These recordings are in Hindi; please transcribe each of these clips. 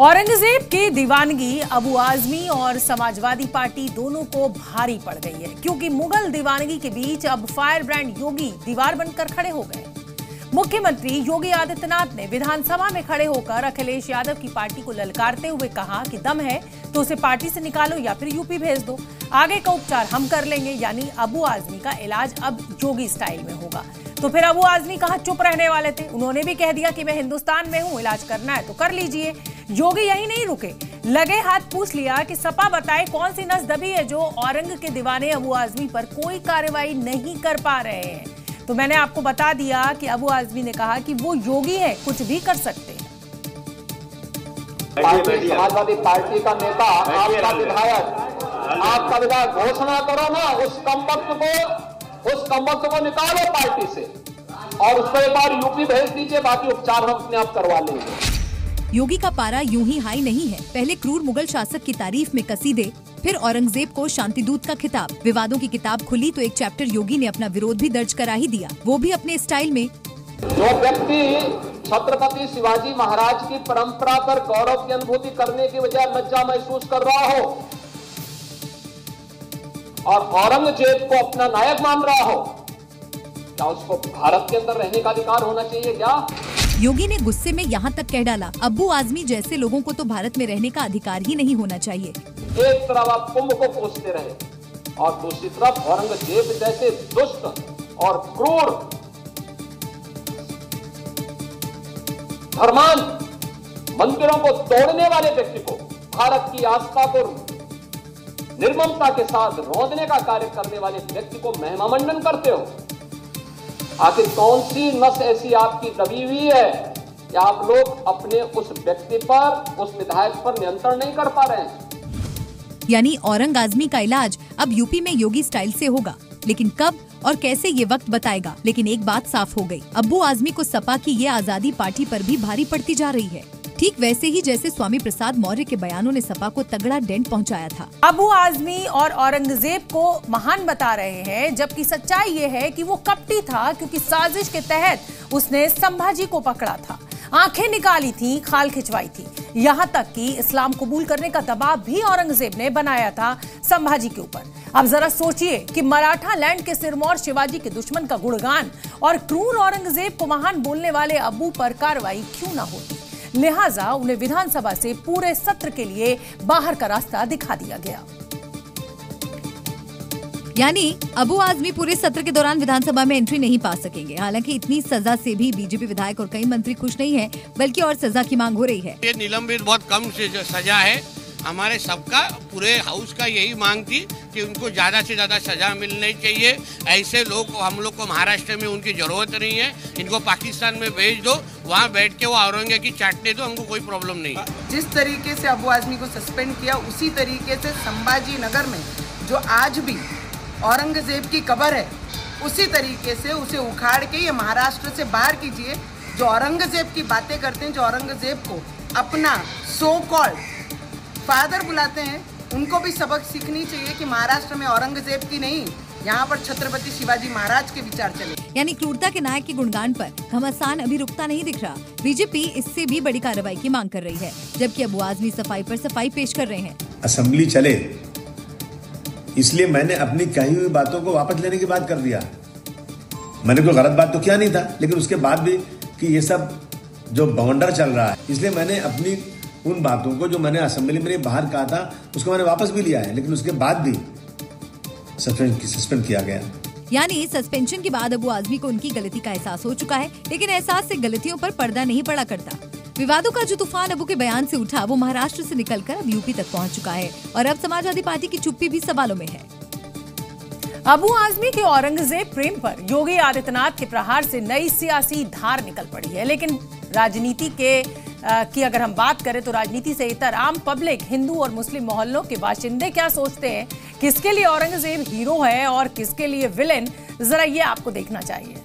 औरंगजेब की दीवानगी अबू आजमी और समाजवादी पार्टी दोनों को भारी पड़ गई है, क्योंकि मुगल दीवानगी के बीच अब फायर ब्रांड योगी दीवार बनकर खड़े हो गए। मुख्यमंत्री योगी आदित्यनाथ ने विधानसभा में खड़े होकर अखिलेश यादव की पार्टी को ललकारते हुए कहा कि दम है तो उसे पार्टी से निकालो या फिर यूपी भेज दो, आगे का उपचार हम कर लेंगे। यानी अबू आजमी का इलाज अब योगी स्टाइल में होगा। तो फिर अबू आजमी कहां चुप रहने वाले थे, उन्होंने भी कह दिया कि मैं हिंदुस्तान में हूं, इलाज करना है तो कर लीजिए। योगी यही नहीं रुके, लगे हाथ पूछ लिया कि सपा बताए कौन सी नस दबी है जो औरंग के दीवाने अबू आजमी पर कोई कार्रवाई नहीं कर पा रहे हैं। तो मैंने आपको बता दिया कि अबू आजमी ने कहा कि वो योगी है, कुछ भी कर सकते हैं। समाजवादी पार्टी का नेता, आपका विधायक घोषणा करो ना, उस कमबख्त को निकालो पार्टी से और उसको एक बार यूपी भेज दीजिए, बाकी उपचार हम अपने आप करवा लेंगे। योगी का पारा यूं ही हाई नहीं है। पहले क्रूर मुगल शासक की तारीफ में कसीदे, फिर औरंगजेब को शांतिदूत का खिताब। विवादों की किताब खुली तो एक चैप्टर योगी ने अपना विरोध भी दर्ज करा ही दिया, वो भी अपने स्टाइल में। जो व्यक्ति छत्रपति शिवाजी महाराज की परंपरा पर गौरव की अनुभूति करने की बजाय लज्जा महसूस कर रहा हो और औरंगजेब को अपना नायक मान रहा हो, क्या उसको भारत के अंदर रहने का अधिकार होना चाहिए क्या? योगी ने गुस्से में यहाँ तक कह डाला, अब्बू आजमी जैसे लोगों को तो भारत में रहने का अधिकार ही नहीं होना चाहिए। एक तरफ आप कुंभ को कोसते रहे और दूसरी तरफ औरंगजेब जैसे दुष्ट और क्रूर धर्मान मंदिरों को तोड़ने वाले व्यक्ति को, भारत की आस्था को निर्ममता के साथ रौंदने का कार्य करने वाले व्यक्ति को महिमामंडन करते हो। आखिर कौन सी नस ऐसी आपकी दबी हुई है कि आप लोग अपने उस व्यक्ति पर, उस विधायक पर नियंत्रण नहीं कर पा रहे हैं? यानी औरंग आजमी का इलाज अब यूपी में योगी स्टाइल से होगा, लेकिन कब और कैसे ये वक्त बताएगा। लेकिन एक बात साफ हो गई, अब्बू आजमी को सपा की ये आजादी पार्टी पर भी भारी पड़ती जा रही है, ठीक वैसे ही जैसे स्वामी प्रसाद मौर्य के बयानों ने सपा को तगड़ा डेंट पहुंचाया था। अबू आजमी और औरंगजेब को महान बता रहे हैं, जबकि सच्चाई ये है कि वो कपटी था, क्योंकि साजिश के तहत उसने संभाजी को पकड़ा था, आंखें निकाली थी, खाल खिंचवाई थी, यहाँ तक कि इस्लाम कबूल करने का दबाव भी औरंगजेब ने बनाया था संभाजी के ऊपर। अब जरा सोचिए कि मराठा लैंड के सिरमौर शिवाजी के दुश्मन का गुणगान और क्रूर औरंगजेब को महान बोलने वाले अबू पर कार्रवाई क्यों ना होती। लिहाजा उन्हें विधानसभा से पूरे सत्र के लिए बाहर का रास्ता दिखा दिया गया। यानी अबू आजमी पूरे सत्र के दौरान विधानसभा में एंट्री नहीं पा सकेंगे। हालांकि इतनी सजा से भी बीजेपी विधायक और कई मंत्री खुश नहीं हैं, बल्कि और सजा की मांग हो रही है। ये निलंबित बहुत कम सजा है। हमारे सबका, पूरे हाउस का यही मांग थी कि उनको ज्यादा से ज्यादा सजा मिलनी चाहिए। ऐसे लोग हम लोग को महाराष्ट्र में उनकी जरूरत नहीं है, इनको पाकिस्तान में भेज दो, वहाँ बैठ के वो औरंगजेब की चाटने दो, हमको कोई प्रॉब्लम नहीं है। जिस तरीके से अबू आजमी को सस्पेंड किया, उसी तरीके से संभाजी नगर में जो आज भी औरंगजेब की कब्र है, उसी तरीके से उसे उखाड़ के ये महाराष्ट्र से बाहर कीजिए। जो औरंगजेब की बातें करते हैं, जो औरंगजेब को अपना सो कॉल्ड फादर बुलाते हैं, उनको भी सबक सीखनी चाहिए कि महाराष्ट्र में औरंगजेब की नहीं, यहाँ पर छत्रपति शिवाजी महाराज के विचार चले। यानी क्रूरता के नायक के गुणगान पर घमासान अभी रुकता नहीं दिख रहा। बीजेपी इससे भी बड़ी कार्रवाई की मांग कर रही है, जबकि अबू आजमी सफाई पर सफाई पेश कर रहे हैं। असेंबली चले, इसलिए मैंने अपनी कही हुई बातों को वापस लेने की बात कर दिया। मैंने कोई गलत बात तो किया नहीं था, लेकिन उसके बाद भी कि ये सब जो बवंडर चल रहा है, इसलिए मैंने अपनी उन बातों को जो मैंने असेंबली में बाहर कहा था, उसको मैंने वापस भी लिया है, लेकिन उसके बाद भी सस्पेंड किया गया। यानी सस्पेंशन के बाद अबू आजमी को उनकी गलती का एहसास हो चुका है, लेकिन एहसास से गलतियों पर पर्दा नहीं पड़ा करता। विवादों का जो तूफान अबू के बयान से उठा, वो महाराष्ट्र से निकलकर अब यूपी तक पहुंच चुका है और अब समाजवादी पार्टी की चुप्पी भी सवालों में है। अबू आजमी के औरंगजेब प्रेम पर योगी आदित्यनाथ के प्रहार से नई सियासी धार निकल पड़ी है, लेकिन राजनीति की अगर हम बात करें तो राजनीति से इतर आम पब्लिक, हिंदू और मुस्लिम मोहल्लों के बाशिंदे क्या सोचते हैं, किसके लिए औरंगजेब हीरो है और किसके लिए विलेन, जरा ये आपको देखना चाहिए।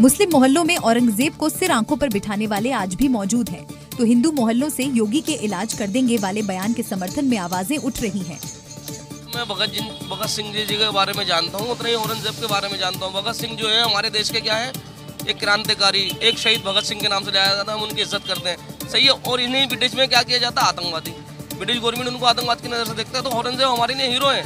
मुस्लिम मोहल्लों में औरंगजेब को सिर आंखों पर बिठाने वाले आज भी मौजूद हैं, तो हिंदू मोहल्लों से योगी के इलाज कर देंगे वाले बयान के समर्थन में आवाजें उठ रही हैं। मैं भगत सिंह जी के बारे में जानता हूँ, उतना ही औरंगजेब के बारे में जानता हूँ। भगत सिंह जो है हमारे देश के क्या है, एक क्रांतिकारी, एक शहीद भगत सिंह के नाम से लिया जाता है, हम उनकी इज्जत करते हैं। सही है। और इन्हें ब्रिटिश में क्या किया जाता है, आतंकवादी। ब्रिटिश गवर्नमेंट उनको आतंकवाद की नजर से देखता है, तो औरंगजेब हमारे लिए हीरो है।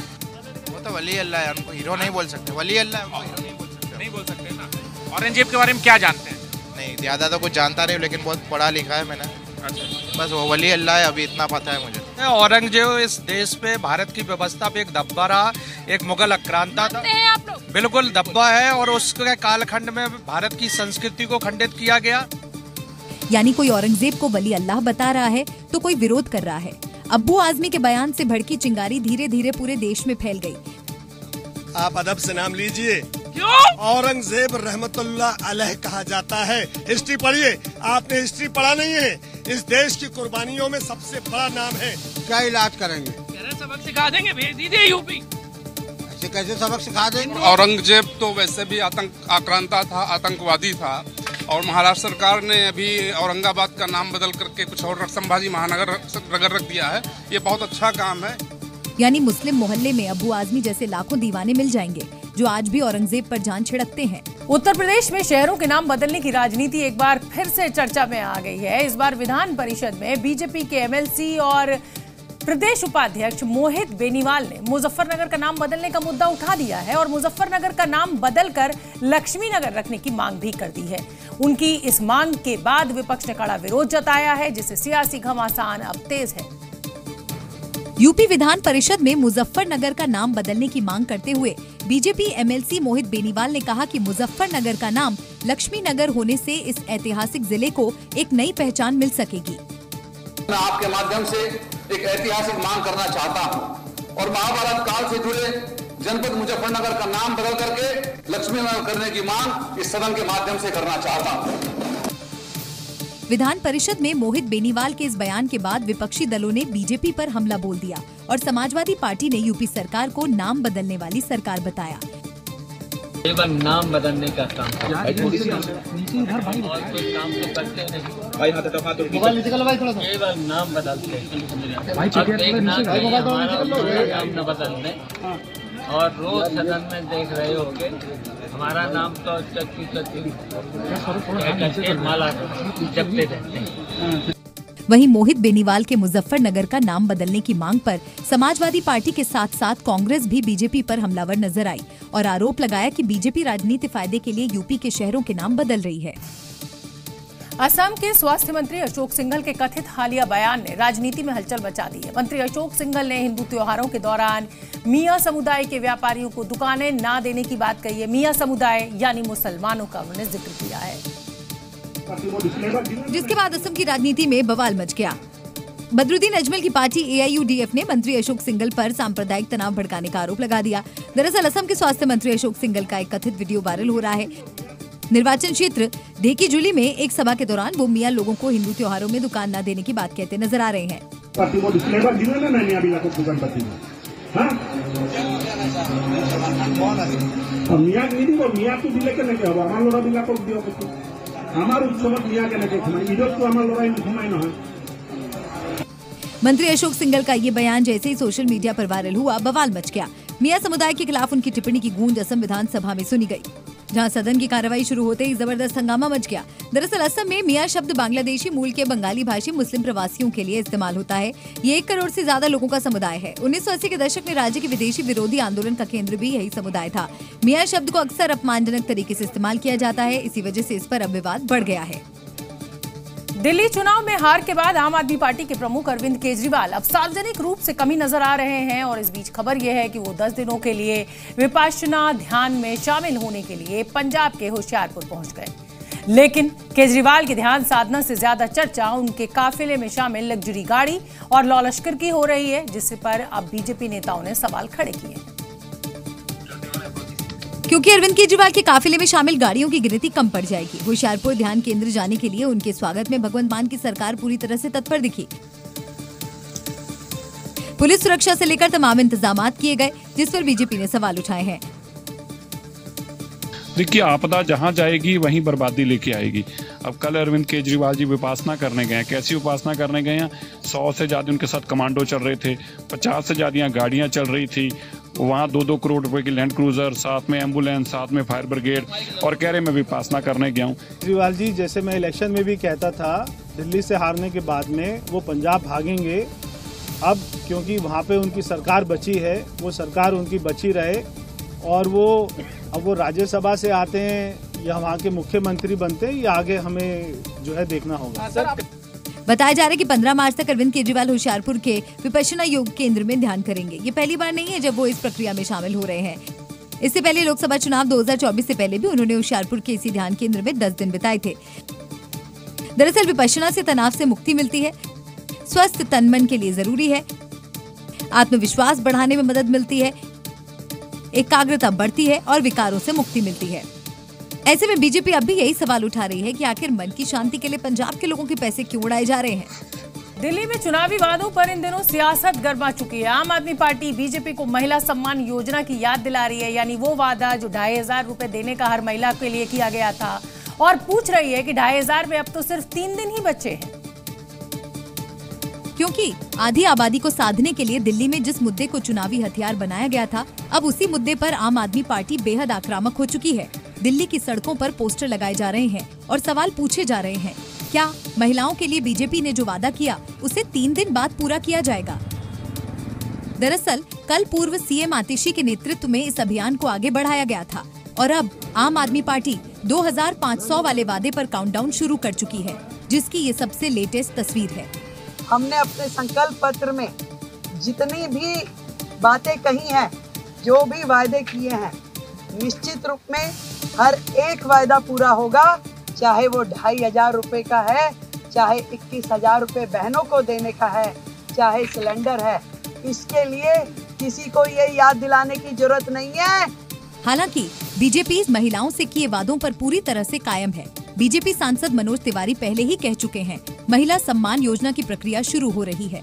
वो तो वली अल्लाह है, उनको हीरो नहीं बोल सकते। वली अल्लाह है, उनको हीरो नहीं बोल सकते ना। औरंगजेब के बारे में क्या जानते हैं? नहीं, ज़्यादा तो कुछ जानता नहीं, लेकिन बहुत पढ़ा लिखा है मैंने। बस वो वली अल्लाह है, अभी इतना पता है मुझे। औरंगजेब इस देश पे, भारत की व्यवस्था पे एक धब्बा रहा, एक मुगल आक्रांता था। बिल्कुल धब्बा है, और उसके कालखंड में भारत की संस्कृति को खंडित किया गया। यानी कोई औरंगजेब को वली अल्लाह बता रहा है तो कोई विरोध कर रहा है। अब्बू आजमी के बयान से भड़की चिंगारी धीरे धीरे पूरे देश में फैल गई। आप अदब से नाम लीजिए। औरंगजेब रहमतुल्लाह अलैह कहा जाता है। हिस्ट्री पढ़िए, आपने हिस्ट्री पढ़ा नहीं है। इस देश की कुर्बानियों में सबसे बड़ा नाम है। क्या इलाज करेंगे? सबक सिखा देंगे, भेज दीजिए यूपी। ऐसे कैसे सबक सिखा देंगे? औरंगजेब तो वैसे भी आक्रांता था, आतंकवादी था। और महाराष्ट्र सरकार ने अभी औरंगाबाद का नाम बदल करके कुछ और संभाजी महानगर रख दिया है। ये बहुत अच्छा काम है। यानी मुस्लिम मोहल्ले में अब्बू आजमी जैसे लाखों दीवाने मिल जाएंगे जो आज भी औरंगजेब पर जान छिड़कते हैं। उत्तर प्रदेश में शहरों के नाम बदलने की राजनीति एक बार फिर से चर्चा में आ गई है। इस बार विधान परिषद में बीजेपी के एमएलसी और प्रदेश उपाध्यक्ष मोहित बेनीवाल ने मुजफ्फरनगर का नाम बदलने का मुद्दा उठा दिया है और मुजफ्फरनगर का नाम बदलकर लक्ष्मीनगर रखने की मांग भी कर दी है। उनकी इस मांग के बाद विपक्ष ने कड़ा विरोध जताया है, जिससे सियासी घमासान अब तेज है। यूपी विधान परिषद में मुजफ्फरनगर का नाम बदलने की मांग करते हुए बीजेपी एमएलसी मोहित बेनीवाल ने कहा कि मुजफ्फरनगर का नाम लक्ष्मीनगर होने से इस ऐतिहासिक जिले को एक नई पहचान मिल सकेगी। मैं आपके माध्यम से एक ऐतिहासिक मांग करना चाहता हूं और महाभारत काल से जुड़े जनपद मुजफ्फरनगर का नाम बदल करके लक्ष्मीनगर करने की मांग इस सदन के माध्यम से करना चाहता हूं। विधान परिषद में मोहित बेनीवाल के इस बयान के बाद विपक्षी दलों ने बीजेपी पर हमला बोल दिया और समाजवादी पार्टी ने यूपी सरकार को नाम बदलने वाली सरकार बताया। केवल नाम बदलने का काम और कोई काम तो करते नहीं, केवल नाम बदलते नाम न बदलने। और रोज सदन में देख रहे होंगे हमारा नाम तो चक्की माला जपते रहते हैं। वहीं मोहित बेनीवाल के मुजफ्फरनगर का नाम बदलने की मांग पर समाजवादी पार्टी के साथ साथ कांग्रेस भी बीजेपी पर हमलावर नजर आई और आरोप लगाया कि बीजेपी राजनीति फायदे के लिए यूपी के शहरों के नाम बदल रही है। असम के स्वास्थ्य मंत्री अशोक सिंघल के कथित हालिया बयान ने राजनीति में हलचल मचा दी है। मंत्री अशोक सिंघल ने हिंदू त्योहारों के दौरान मियां समुदाय के व्यापारियों को दुकानें ना देने की बात कही है। मियां समुदाय यानी मुसलमानों का उन्होंने जिक्र किया है, जिसके बाद असम की राजनीति में बवाल मच गया। बदरुद्दीन अजमल की पार्टी AIUDF ने मंत्री अशोक सिंघल पर सांप्रदायिक तनाव भड़काने का आरोप लगा दिया। दरअसल असम के स्वास्थ्य मंत्री अशोक सिंघल का एक कथित वीडियो वायरल हो रहा है। निर्वाचन क्षेत्र ढेकीजुली में एक सभा के दौरान वो मियां लोगों को हिंदू त्योहारों में दुकान न देने की बात कहते नजर आ रहे हैं। मंत्री अशोक सिंघल का ये बयान जैसे ही सोशल मीडिया पर वायरल हुआ, बवाल मच गया। मियां समुदाय के खिलाफ उनकी टिप्पणी की गूंज असम विधानसभा में सुनी गई, जहां सदन की कार्रवाई शुरू होते ही जबरदस्त हंगामा मच गया। दरअसल असम में मियां शब्द बांग्लादेशी मूल के बंगाली भाषी मुस्लिम प्रवासियों के लिए इस्तेमाल होता है। ये 1 करोड़ से ज्यादा लोगों का समुदाय है। 1980 के दशक में राज्य के विदेशी विरोधी आंदोलन का केंद्र भी यही समुदाय था। मियां शब्द को अक्सर अपमानजनक तरीके से इस्तेमाल किया जाता है, इसी वजह से इस पर अब विवाद बढ़ गया है। दिल्ली चुनाव में हार के बाद आम आदमी पार्टी के प्रमुख अरविंद केजरीवाल अब सार्वजनिक रूप से कमी नजर आ रहे हैं और इस बीच खबर यह है कि वो 10 दिनों के लिए विपश्यना ध्यान में शामिल होने के लिए पंजाब के होशियारपुर पहुंच गए। लेकिन केजरीवाल की ध्यान साधना से ज्यादा चर्चा उनके काफिले में शामिल लग्जरी गाड़ी और लॉ लश्कर की हो रही है, जिस पर अब बीजेपी नेताओं ने सवाल खड़े किए। क्योंकि अरविंद केजरीवाल के काफिले में शामिल गाड़ियों की गिनती कम पड़ जाएगी। होशियारपुर ध्यान केंद्र जाने के लिए उनके स्वागत में भगवंत मान की सरकार पूरी तरह से तत्पर दिखी। पुलिस सुरक्षा से लेकर तमाम इंतजाम किए गए, जिस पर बीजेपी ने सवाल उठाए हैं। देखिए, आपदा जहां जाएगी वहीं बर्बादी लेके आएगी। अब कल अरविंद केजरीवाल जी विपासना करने गए हैं। कैसी उपासना करने गए हैं? 100 से ज्यादा उनके साथ कमांडो चल रहे थे, 50 से ज्यादा गाड़ियां चल रही थी वहाँ 2-2 करोड़ रुपए की लैंड क्रूजर, साथ में एम्बुलेंस, साथ में फायर ब्रिगेड, और कह रहे मैं विपासना करने गया हूँ। केजरीवाल जी, जैसे मैं इलेक्शन में भी कहता था दिल्ली से हारने के बाद में वो पंजाब भागेंगे, अब क्योंकि वहाँ पे उनकी सरकार बची है, वो सरकार उनकी बची रहे और अब वो राज्यसभा से आते हैं या वहाँ के मुख्यमंत्री बनते हैं, ये आगे हमें जो है देखना होगा। बताया जा रहा है कि 15 मार्च तक अरविंद केजरीवाल होशियारपुर के विपश्यना योग केंद्र में ध्यान करेंगे। ये पहली बार नहीं है जब वो इस प्रक्रिया में शामिल हो रहे हैं। इससे पहले लोकसभा चुनाव 2024 से पहले भी उन्होंने होशियारपुर के इसी ध्यान केंद्र में 10 दिन बिताए थे। दरअसल विपश्यना से तनाव से मुक्ति मिलती है, स्वस्थ तन मन के लिए जरूरी है, आत्मविश्वास बढ़ाने में मदद मिलती है, एकाग्रता बढ़ती है और विकारों से मुक्ति मिलती है। ऐसे में बीजेपी अब भी यही सवाल उठा रही है कि आखिर मन की शांति के लिए पंजाब के लोगों के पैसे क्यों उड़ाए जा रहे हैं। दिल्ली में चुनावी वादों पर इन दिनों सियासत गरमा चुकी है। आम आदमी पार्टी बीजेपी को महिला सम्मान योजना की याद दिला रही है, यानी वो वादा जो 2500 रुपए देने का हर महिला के लिए किया गया था, और पूछ रही है कि 2500 में अब तो सिर्फ 3 दिन ही बचे हैं। क्योंकि आधी आबादी को साधने के लिए दिल्ली में जिस मुद्दे को चुनावी हथियार बनाया गया था, अब उसी मुद्दे पर आम आदमी पार्टी बेहद आक्रामक हो चुकी है। दिल्ली की सड़कों पर पोस्टर लगाए जा रहे हैं और सवाल पूछे जा रहे हैं, क्या महिलाओं के लिए बीजेपी ने जो वादा किया उसे 3 दिन बाद पूरा किया जाएगा? दरअसल कल पूर्व सीएम आतिशी के नेतृत्व में इस अभियान को आगे बढ़ाया गया था और अब आम आदमी पार्टी 2500 वाले वादे पर काउंटडाउन शुरू कर चुकी है, जिसकी ये सबसे लेटेस्ट तस्वीर है। हमने अपने संकल्प पत्र में जितनी भी बातें कही हैं, जो भी वायदे किए हैं, निश्चित रूप में हर एक वायदा पूरा होगा, चाहे वो 2500 रुपए का है, चाहे 21,000 रुपए बहनों को देने का है, चाहे सिलेंडर है। इसके लिए किसी को ये याद दिलाने की जरूरत नहीं है। हालांकि बीजेपी महिलाओं से किए वादों पर पूरी तरह से कायम है। बीजेपी सांसद मनोज तिवारी पहले ही कह चुके हैं, महिला सम्मान योजना की प्रक्रिया शुरू हो रही है।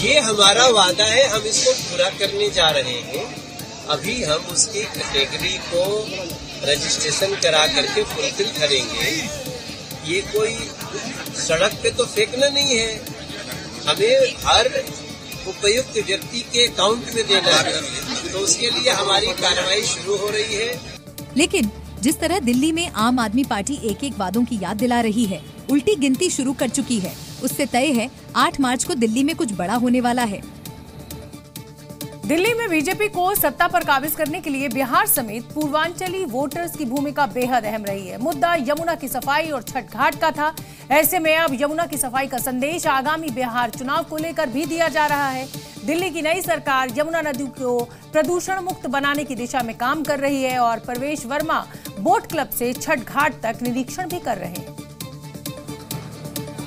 ये हमारा वादा है, हम इसको पूरा करने जा रहे हैं। अभी हम उसकी कैटेगरी को रजिस्ट्रेशन करा करके फुलफिल करेंगे। ये कोई सड़क पे तो फेंकना नहीं है, हमें हर उपयुक्त व्यक्ति के अकाउंट में देना है, तो उसके लिए हमारी कार्रवाई शुरू हो रही है। लेकिन जिस तरह दिल्ली में आम आदमी पार्टी एक एक वादों की याद दिला रही है, उल्टी गिनती शुरू कर चुकी है, उससे तय है 8 मार्च को दिल्ली में कुछ बड़ा होने वाला है। दिल्ली में बीजेपी को सत्ता पर काबिज करने के लिए बिहार समेत पूर्वांचली वोटर्स की भूमिका बेहद अहम रही है। मुद्दा यमुना की सफाई और छठ घाट का था। ऐसे में अब यमुना की सफाई का संदेश आगामी बिहार चुनाव को लेकर भी दिया जा रहा है। दिल्ली की नई सरकार यमुना नदी को प्रदूषण मुक्त बनाने की दिशा में काम कर रही है और प्रवेश वर्मा बोट क्लब से छठ घाट तक निरीक्षण भी कर रहे हैं।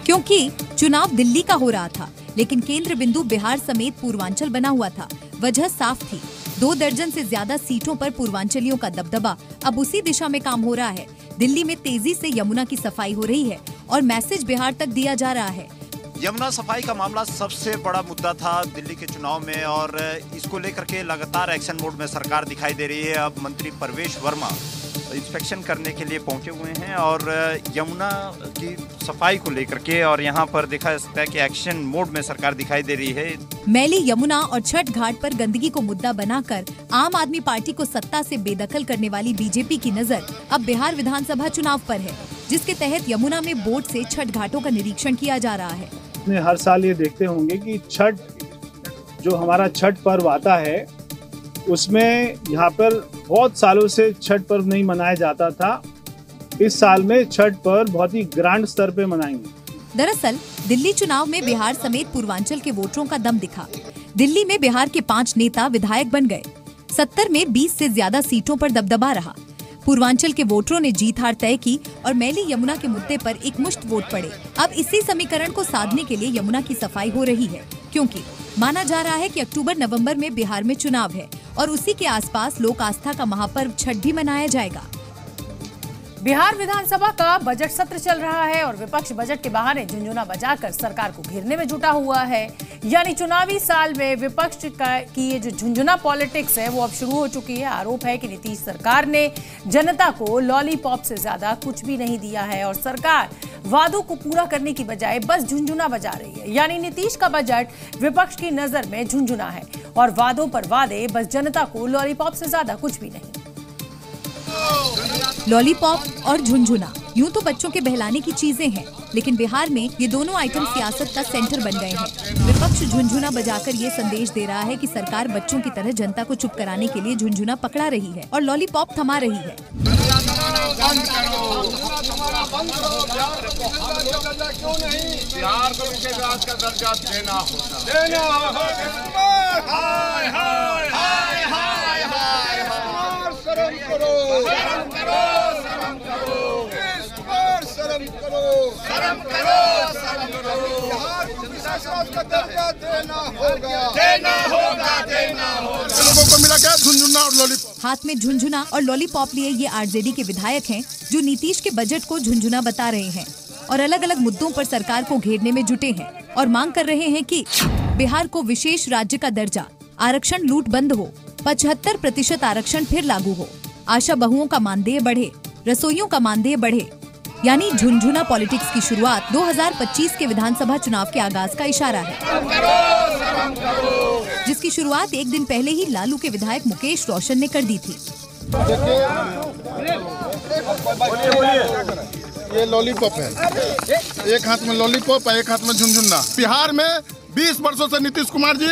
क्योंकि चुनाव दिल्ली का हो रहा था, लेकिन केंद्र बिंदु बिहार समेत पूर्वांचल बना हुआ था। वजह साफ थी, 2 दर्जन से ज्यादा सीटों पर पूर्वांचलियों का दबदबा। अब उसी दिशा में काम हो रहा है। दिल्ली में तेजी से यमुना की सफाई हो रही है और मैसेज बिहार तक दिया जा रहा है। यमुना सफाई का मामला सबसे बड़ा मुद्दा था दिल्ली के चुनाव में और इसको लेकर के लगातार एक्शन मोड में सरकार दिखाई दे रही है। अब मंत्री प्रवेश वर्मा इंस्पेक्शन करने के लिए पहुंचे हुए हैं और यमुना की सफाई को लेकर के, और यहां पर देखा जा सकता है कि एक्शन मोड में सरकार दिखाई दे रही है। मैली यमुना और छठ घाट पर गंदगी को मुद्दा बनाकर आम आदमी पार्टी को सत्ता से बेदखल करने वाली बीजेपी की नजर अब बिहार विधानसभा चुनाव पर है, जिसके तहत यमुना में बोट से छठ घाटों का निरीक्षण किया जा रहा है। हर साल ये देखते होंगे कि छठ जो हमारा छठ पर्व आता है, उसमें यहाँ पर बहुत सालों से छठ पर्व नहीं मनाया जाता था। इस साल में छठ पर्व बहुत ही ग्रांड स्तर पे मनाएंगे। दरअसल दिल्ली चुनाव में बिहार समेत पूर्वांचल के वोटरों का दम दिखा। दिल्ली में बिहार के 5 नेता विधायक बन गए। 70 में 20 से ज्यादा सीटों पर दबदबा रहा। पूर्वांचल के वोटरों ने जीत हार तय की और मैली यमुना के मुद्दे पर एक मुश्त वोट पड़े। अब इसी समीकरण को साधने के लिए यमुना की सफाई हो रही है, क्योंकि माना जा रहा है कि अक्टूबर-नवंबर में बिहार में चुनाव है और उसी के आसपास लोक आस्था का महापर्व छठ भी मनाया जाएगा। बिहार विधानसभा का बजट सत्र चल रहा है और विपक्ष बजट के बहाने झुनझुना बजाकर सरकार को घेरने में जुटा हुआ है। यानी चुनावी साल में विपक्ष की ये जो झुंझुना पॉलिटिक्स है वो अब शुरू हो चुकी है। आरोप है कि नीतीश सरकार ने जनता को लॉलीपॉप से ज्यादा कुछ भी नहीं दिया है और सरकार वादों को पूरा करने की बजाय बस झुंझुना बजा रही है। यानी नीतीश का बजट विपक्ष की नजर में झुंझुना है और वादों पर वादे, बस जनता को लॉलीपॉप से ज्यादा कुछ भी नहीं। लॉलीपॉप और झुंझुना यूं तो बच्चों के बहलाने की चीजें हैं, लेकिन बिहार में ये दोनों आइटम सियासत का सेंटर बन गए हैं। विपक्ष झुंझुना बजाकर ये संदेश दे रहा है कि सरकार बच्चों की तरह जनता को चुप कराने के लिए झुंझुना पकड़ा रही है और लॉलीपॉप थमा रही है। बिहार को विशेष राज्य का दर्जा देना होगा। शर्म करो, शर्म करो, शर्म करो, इस पर शर्म करो, शर्म करो, शर्म करो। बिहार को विशेष राज्य का दर्जा देना होगा, देना होगा, देना होगा। लोगों को मिला क्या? झुंझुना और लॉलीपॉप। हाथ में झुंझुना और लॉलीपॉप लिए ये आरजेडी के विधायक हैं जो नीतीश के बजट को झुंझुना बता रहे हैं और अलग अलग मुद्दों पर सरकार को घेरने में जुटे हैं और मांग कर रहे हैं कि बिहार को विशेष राज्य का दर्जा, आरक्षण लूट बंद हो, 75% आरक्षण फिर लागू हो, आशा बहुओं का मानदेय बढ़े, रसोइयों का मानदेय बढ़े। यानी झुंझुना पॉलिटिक्स की शुरुआत 2025 के विधानसभा चुनाव के आगाज का इशारा है, जिसकी शुरुआत एक दिन पहले ही लालू के विधायक मुकेश रोशन ने कर दी थी। ये लॉलीपॉप है, एक हाथ में लॉलीपॉप है, एक हाथ में झुंझुना। बिहार में 20 वर्षों से नीतीश कुमार जी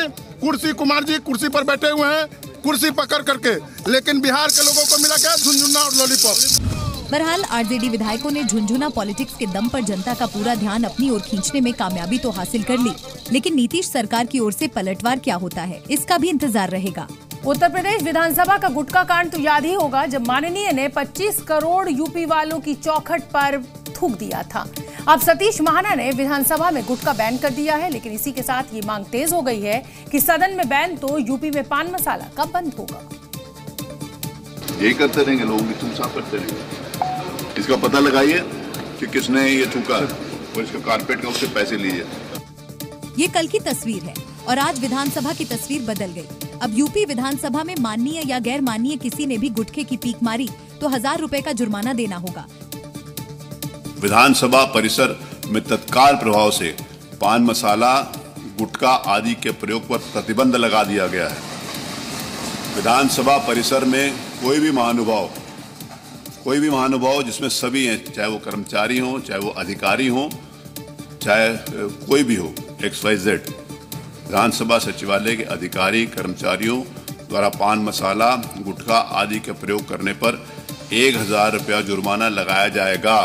कुर्सी पर बैठे हुए हैं, कुर्सी पकड़ करके, लेकिन बिहार के लोगों को मिला क्या? झुंझुना और लॉलीपॉप। बहरहाल आरजेडी विधायकों ने झुंझुना पॉलिटिक्स के दम पर जनता का पूरा ध्यान अपनी ओर खींचने में कामयाबी तो हासिल कर ली, लेकिन नीतीश सरकार की ओर से पलटवार क्या होता है, इसका भी इंतजार रहेगा। उत्तर प्रदेश विधानसभा का गुटखा कांड तो याद ही होगा, जब माननीय ने 25 करोड़ यूपी वालों की चौखट पर थूक दिया था। अब सतीश महाना ने विधानसभा में गुटखा बैन कर दिया है, लेकिन इसी के साथ ये मांग तेज हो गई है कि सदन में बैन तो यूपी में पान मसाला कब बंद होगा। यही करते रहेंगे, लोगों की थूक साफ करते रहेंगे। इसका पता लगाइए कि किसने ये थूका और इसका कारपेट का उससे पैसे लीजिए। ये कल की तस्वीर है और आज विधानसभा की तस्वीर बदल गई। अब यूपी विधानसभा में माननीय या गैर माननीय किसी ने भी गुटखे की पीक मारी तो 1000 रुपए का जुर्माना देना होगा। विधानसभा परिसर में तत्काल प्रभाव से पान मसाला, गुटखा आदि के प्रयोग पर प्रतिबंध लगा दिया गया है। विधानसभा परिसर में कोई भी महानुभाव जिसमें सभी हैं, चाहे वो कर्मचारी हों, चाहे वो अधिकारी हों, चाहे कोई भी हो, XYZ, विधानसभा सचिवालय के अधिकारी कर्मचारियों द्वारा पान मसाला, गुटखा आदि के प्रयोग करने पर 1000 रुपया जुर्माना लगाया जाएगा।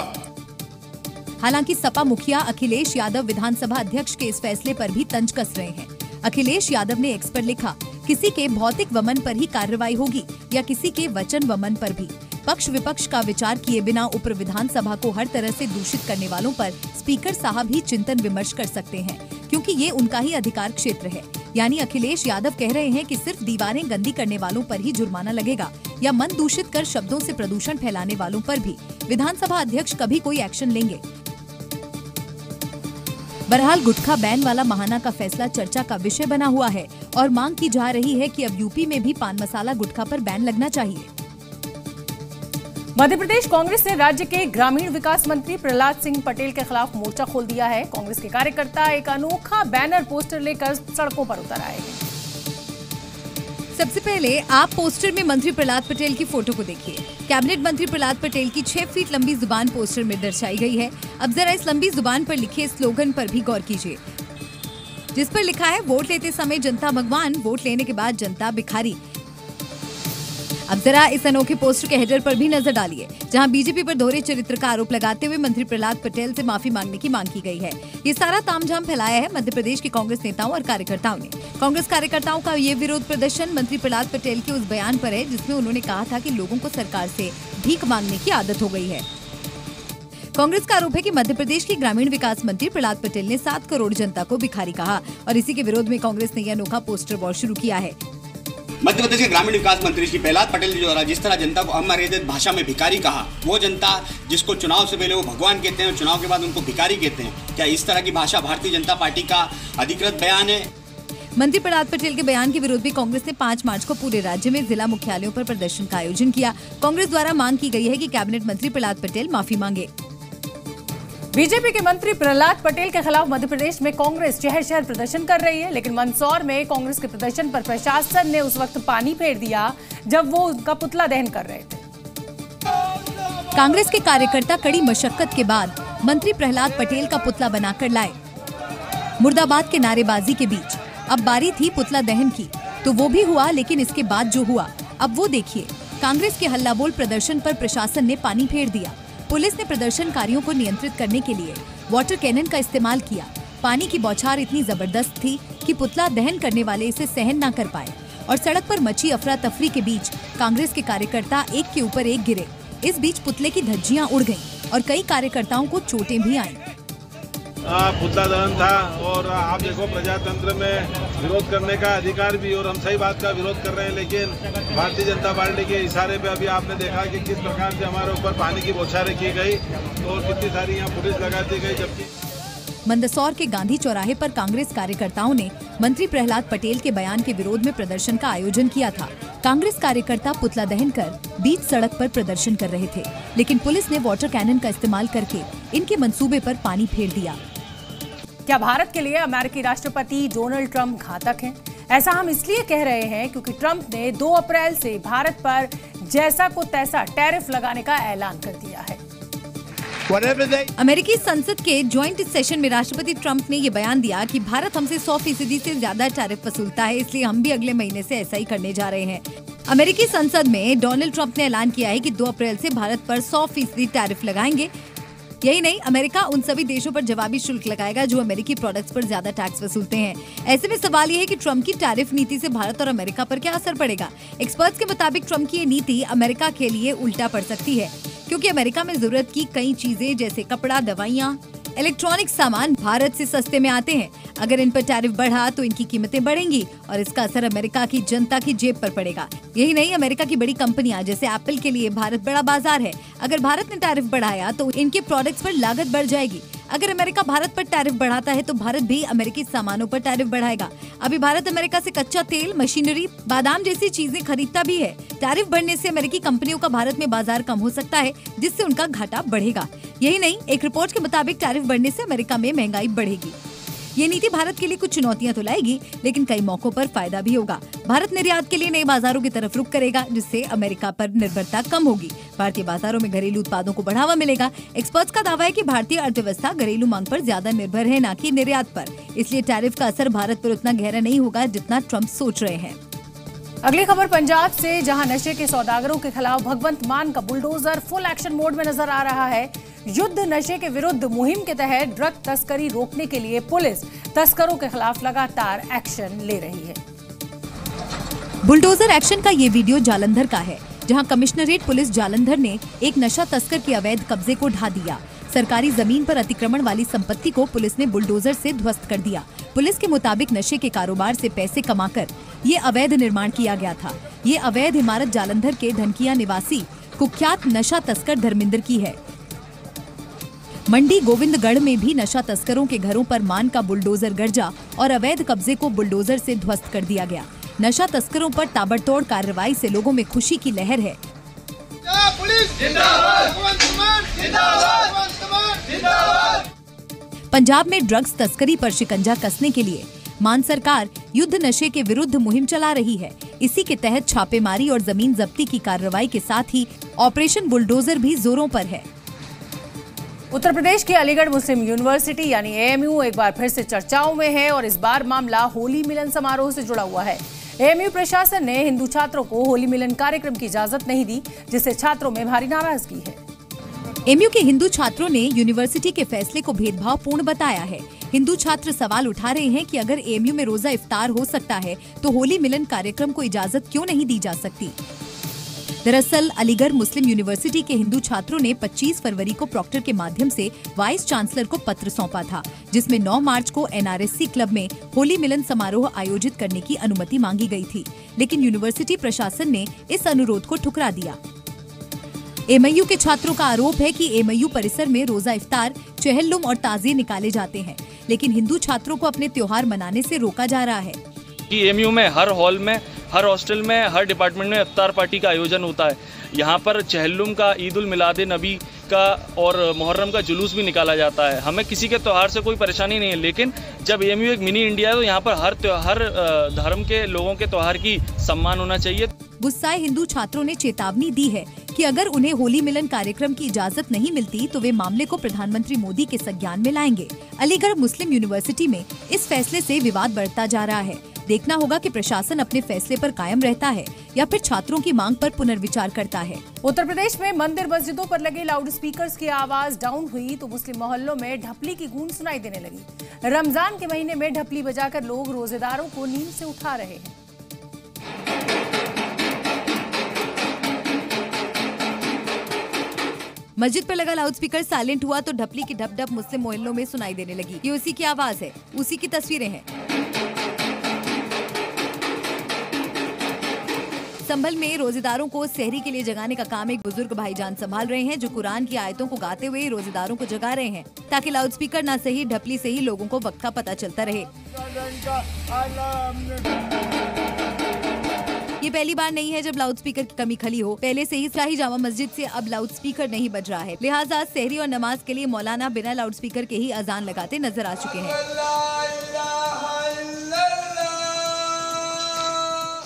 हालांकि सपा मुखिया अखिलेश यादव विधानसभा अध्यक्ष के इस फैसले पर भी तंज कस रहे हैं। अखिलेश यादव ने एक्स पर लिखा, किसी के भौतिक वमन पर ही कार्रवाई होगी या किसी के वचन वमन पर भी। पक्ष विपक्ष का विचार किए बिना उप विधानसभा को हर तरह से दूषित करने वालों पर स्पीकर साहब ही चिंतन विमर्श कर सकते हैं, क्योंकि ये उनका ही अधिकार क्षेत्र है। यानी अखिलेश यादव कह रहे हैं कि सिर्फ दीवारें गंदी करने वालों पर ही जुर्माना लगेगा या मन दूषित कर शब्दों से प्रदूषण फैलाने वालों पर भी विधानसभा अध्यक्ष कभी कोई एक्शन लेंगे। बहरहाल गुटखा बैन वाला महाना का फैसला चर्चा का विषय बना हुआ है और मांग की जा रही है कि अब यूपी में भी पान मसाला गुटखा पर बैन लगना चाहिए। मध्य प्रदेश कांग्रेस ने राज्य के ग्रामीण विकास मंत्री प्रहलाद सिंह पटेल के खिलाफ मोर्चा खोल दिया है। कांग्रेस के कार्यकर्ता एक अनोखा बैनर पोस्टर लेकर सड़कों पर उतर आए हैं। सबसे पहले आप पोस्टर में मंत्री प्रहलाद पटेल की फोटो को देखिए। कैबिनेट मंत्री प्रहलाद पटेल की 6 फीट लंबी जुबान पोस्टर में दर्शाई गई है। अब जरा इस लंबी जुबान पर लिखे स्लोगन पर भी गौर कीजिए, जिस पर लिखा है, वोट लेते समय जनता भगवान, वोट लेने के बाद जनता भिखारी। अब जरा इस अनोखे पोस्टर के हेडर पर भी नजर डालिए, जहां बीजेपी पर दोहरे चरित्र का आरोप लगाते हुए मंत्री प्रहलाद पटेल से माफी मांगने की मांग की गई है। ये सारा तामझाम फैलाया है मध्य प्रदेश के कांग्रेस नेताओं और कार्यकर्ताओं ने। कांग्रेस कार्यकर्ताओं का ये विरोध प्रदर्शन मंत्री प्रहलाद पटेल के उस बयान पर है जिसमें उन्होंने कहा था कि लोगों को सरकार से भीख मांगने की आदत हो गई है। कांग्रेस का आरोप है कि मध्य प्रदेश के ग्रामीण विकास मंत्री प्रहलाद पटेल ने 7 करोड़ जनता को भिखारी कहा और इसी के विरोध में कांग्रेस ने यह अनोखा पोस्टर वॉर शुरू किया है। मध्य प्रदेश के ग्रामीण विकास मंत्री श्री प्रहलाद पटेल जी द्वारा जिस तरह जनता को अमर्यादित भाषा में भिखारी कहा, वो जनता जिसको चुनाव से पहले वो भगवान कहते हैं और चुनाव के बाद उनको भिखारी कहते हैं, क्या इस तरह की भाषा भारतीय जनता पार्टी का अधिकृत बयान है? मंत्री प्रहलाद पटेल के बयान के विरोध में कांग्रेस ने 5 मार्च को पूरे राज्य में जिला मुख्यालयों पर प्रदर्शन का आयोजन किया। कांग्रेस द्वारा मांग की गई है कि कैबिनेट मंत्री प्रहलाद पटेल माफी मांगे। बीजेपी के मंत्री प्रहलाद पटेल के खिलाफ मध्य प्रदेश में कांग्रेस शहर शहर प्रदर्शन कर रही है, लेकिन मंदसौर में कांग्रेस के प्रदर्शन पर प्रशासन ने उस वक्त पानी फेर दिया जब वो उनका पुतला दहन कर रहे थे। कांग्रेस के कार्यकर्ता कड़ी मशक्कत के बाद मंत्री प्रहलाद पटेल का पुतला बनाकर लाए। मुर्दाबाद के नारेबाजी के बीच अब बारी थी पुतला दहन की, तो वो भी हुआ, लेकिन इसके बाद जो हुआ अब वो देखिए। कांग्रेस के हल्लाबोल प्रदर्शन पर प्रशासन ने पानी फेर दिया। पुलिस ने प्रदर्शनकारियों को नियंत्रित करने के लिए वाटर कैनन का इस्तेमाल किया। पानी की बौछार इतनी जबरदस्त थी कि पुतला दहन करने वाले इसे सहन न कर पाए और सड़क पर मची अफरा तफरी के बीच कांग्रेस के कार्यकर्ता एक के ऊपर एक गिरे। इस बीच पुतले की धज्जियां उड़ गईं और कई कार्यकर्ताओं को चोटें भी आईं। पुतला दहन था और आप देखो प्रजातंत्र में विरोध करने का अधिकार भी, और हम सही बात का विरोध कर रहे हैं, लेकिन भारतीय जनता पार्टी के इशारे पे अभी आपने देखा कि किस प्रकार से हमारे ऊपर पानी की बौछारें की गई और कितनी सारी यहाँ पुलिस लगा दी गई। जबकि मंदसौर के गांधी चौराहे पर कांग्रेस कार्यकर्ताओं ने मंत्री प्रहलाद पटेल के बयान के विरोध में प्रदर्शन का आयोजन किया था। कांग्रेस कार्यकर्ता पुतला दहन कर बीच सड़क पर प्रदर्शन कर रहे थे, लेकिन पुलिस ने वाटर कैनन का इस्तेमाल करके इनके मंसूबे पर पानी फेर दिया। क्या भारत के लिए अमेरिकी राष्ट्रपति डोनाल्ड ट्रंप घातक हैं? ऐसा हम इसलिए कह रहे हैं क्योंकि ट्रंप ने 2 अप्रैल से भारत पर जैसा को तैसा टैरिफ लगाने का ऐलान कर दिया है। अमेरिकी संसद के ज्वाइंट सेशन में राष्ट्रपति ट्रंप ने ये बयान दिया कि भारत हमसे 100% से ज्यादा टैरिफ वसूलता है, इसलिए हम भी अगले महीने से ऐसा ही करने जा रहे हैं। अमेरिकी संसद में डोनाल्ड ट्रंप ने ऐलान किया है कि 2 अप्रैल से भारत पर 100% टैरिफ लगाएंगे। यही नहीं, अमेरिका उन सभी देशों पर जवाबी शुल्क लगाएगा जो अमेरिकी प्रोडक्ट्स पर ज्यादा टैक्स वसूलते हैं। ऐसे में सवाल ये है कि ट्रंप की टैरिफ नीति से भारत और अमेरिका पर क्या असर पड़ेगा। एक्सपर्ट्स के मुताबिक ट्रंप की ये नीति अमेरिका के लिए उल्टा पड़ सकती है, क्योंकि अमेरिका में जरूरत की कई चीजें जैसे कपड़ा, दवाइयाँ, इलेक्ट्रॉनिक सामान भारत से सस्ते में आते हैं। अगर इन पर टैरिफ बढ़ा तो इनकी कीमतें बढ़ेंगी और इसका असर अमेरिका की जनता की जेब पर पड़ेगा। यही नहीं, अमेरिका की बड़ी कंपनियां जैसे एप्पल के लिए भारत बड़ा बाजार है। अगर भारत ने टैरिफ बढ़ाया तो इनके प्रोडक्ट्स पर लागत बढ़ जाएगी। अगर अमेरिका भारत पर टैरिफ बढ़ाता है तो भारत भी अमेरिकी सामानों पर टैरिफ बढ़ाएगा। अभी भारत अमेरिका से कच्चा तेल, मशीनरी, बादाम जैसी चीजें खरीदता भी है। टैरिफ बढ़ने से अमेरिकी कंपनियों का भारत में बाजार कम हो सकता है, जिससे उनका घाटा बढ़ेगा। यही नहीं, एक रिपोर्ट के मुताबिक टैरिफ बढ़ने से अमेरिका में महंगाई बढ़ेगी। ये नीति भारत के लिए कुछ चुनौतियां तो लाएगी, लेकिन कई मौकों पर फायदा भी होगा। भारत निर्यात के लिए नए बाजारों की तरफ रुख करेगा, जिससे अमेरिका पर निर्भरता कम होगी। भारतीय बाजारों में घरेलू उत्पादों को बढ़ावा मिलेगा। एक्सपर्ट्स का दावा है कि भारतीय अर्थव्यवस्था घरेलू मांग पर ज्यादा निर्भर है, न कि निर्यात पर। इसलिए टैरिफ का असर भारत पर उतना गहरा नहीं होगा जितना ट्रंप सोच रहे हैं। अगली खबर पंजाब से, जहां नशे के सौदागरों के खिलाफ भगवंत मान का बुलडोजर फुल एक्शन मोड में नजर आ रहा है। युद्ध नशे के विरुद्ध मुहिम के तहत ड्रग तस्करी रोकने के लिए पुलिस तस्करों के खिलाफ लगातार एक्शन ले रही है। बुलडोजर एक्शन का ये वीडियो जालंधर का है, जहां कमिश्नरेट पुलिस जालंधर ने एक नशा तस्कर के अवैध कब्जे को ढा दिया। सरकारी जमीन पर अतिक्रमण वाली संपत्ति को पुलिस ने बुलडोजर से ध्वस्त कर दिया। पुलिस के मुताबिक नशे के कारोबार से पैसे कमाकर ये अवैध निर्माण किया गया था। ये अवैध इमारत जालंधर के धनकिया निवासी कुख्यात नशा तस्कर धर्मेंद्र की है। मंडी गोविंदगढ़ में भी नशा तस्करों के घरों पर मान का बुलडोजर गरजा और अवैध कब्जे को बुलडोजर से ध्वस्त कर दिया गया। नशा तस्करों पर ताबड़तोड़ कार्रवाई से लोगों में खुशी की लहर है। पंजाब में ड्रग्स तस्करी पर शिकंजा कसने के लिए मान सरकार युद्ध नशे के विरुद्ध मुहिम चला रही है। इसी के तहत छापेमारी और जमीन जब्ती की कार्रवाई के साथ ही ऑपरेशन बुलडोजर भी जोरों पर है। उत्तर प्रदेश की अलीगढ़ मुस्लिम यूनिवर्सिटी यानी एएमयू एक बार फिर से चर्चाओं में है और इस बार मामला होली मिलन समारोह से जुड़ा हुआ है। एएमयू प्रशासन ने हिंदू छात्रों को होली मिलन कार्यक्रम की इजाजत नहीं दी, जिससे छात्रों में भारी नाराजगी है। एएमयू के हिंदू छात्रों ने यूनिवर्सिटी के फैसले को भेदभावपूर्ण बताया है। हिंदू छात्र सवाल उठा रहे हैं कि अगर एएमयू में रोजा इफ्तार हो सकता है तो होली मिलन कार्यक्रम को इजाजत क्यों नहीं दी जा सकती। दरअसल अलीगढ़ मुस्लिम यूनिवर्सिटी के हिंदू छात्रों ने 25 फरवरी को प्रॉक्टर के माध्यम से वाइस चांसलर को पत्र सौंपा था, जिसमें 9 मार्च को NRSC क्लब में होली मिलन समारोह आयोजित करने की अनुमति मांगी गई थी, लेकिन यूनिवर्सिटी प्रशासन ने इस अनुरोध को ठुकरा दिया। MIU के छात्रों का आरोप है कि MIU परिसर में रोजा इफ्तार, चहल्लुम और ताज़िए निकाले जाते हैं, लेकिन हिंदू छात्रों को अपने त्योहार मनाने से रोका जा रहा है। MIU में हर हॉल में, हर हॉस्टल में, हर डिपार्टमेंट में इफ्तार पार्टी का आयोजन होता है। यहाँ पर चहल्लुम का, ईद उल मिलाद नबी का और मुहर्रम का जुलूस भी निकाला जाता है। हमें किसी के त्योहार से कोई परेशानी नहीं है, लेकिन जब MIU एक मिनी इंडिया है तो यहाँ पर हर धर्म के लोगों के त्योहार की सम्मान होना चाहिए। गुस्साए हिंदू छात्रों ने चेतावनी दी है कि अगर उन्हें होली मिलन कार्यक्रम की इजाजत नहीं मिलती तो वे मामले को प्रधानमंत्री मोदी के संज्ञान में लाएंगे। अलीगढ़ मुस्लिम यूनिवर्सिटी में इस फैसले से विवाद बढ़ता जा रहा है। देखना होगा कि प्रशासन अपने फैसले पर कायम रहता है या फिर छात्रों की मांग पर पुनर्विचार करता है। उत्तर प्रदेश में मंदिर मस्जिदों पर लगे लाउड स्पीकर्स की आवाज डाउन हुई तो मुस्लिम मोहल्लों में ढपली की गूंज सुनाई देने लगी। रमजान के महीने में ढपली बजाकर लोग रोजेदारों को नींद से उठा रहे हैं। मस्जिद पर लगा लाउडस्पीकर साइलेंट हुआ तो ढपली की ढप ढप मुस्लिम मोहल्लों में सुनाई देने लगी। ये उसी की आवाज है, उसी की तस्वीरें हैं। संभल में रोजेदारों को सहरी के लिए जगाने का काम एक बुजुर्ग भाईजान संभाल रहे हैं, जो कुरान की आयतों को गाते हुए रोजेदारों को जगा रहे हैं, ताकि लाउडस्पीकर ना सही ढपली से ही लोगों को वक्त का पता चलता रहे। ये पहली बार नहीं है जब लाउडस्पीकर की कमी खली हो। पहले से ही शाही जामा मस्जिद से अब लाउडस्पीकर नहीं बज रहा है, लिहाजा सहरी और नमाज के लिए मौलाना बिना लाउडस्पीकर के ही अजान लगाते नजर आ चुके हैं।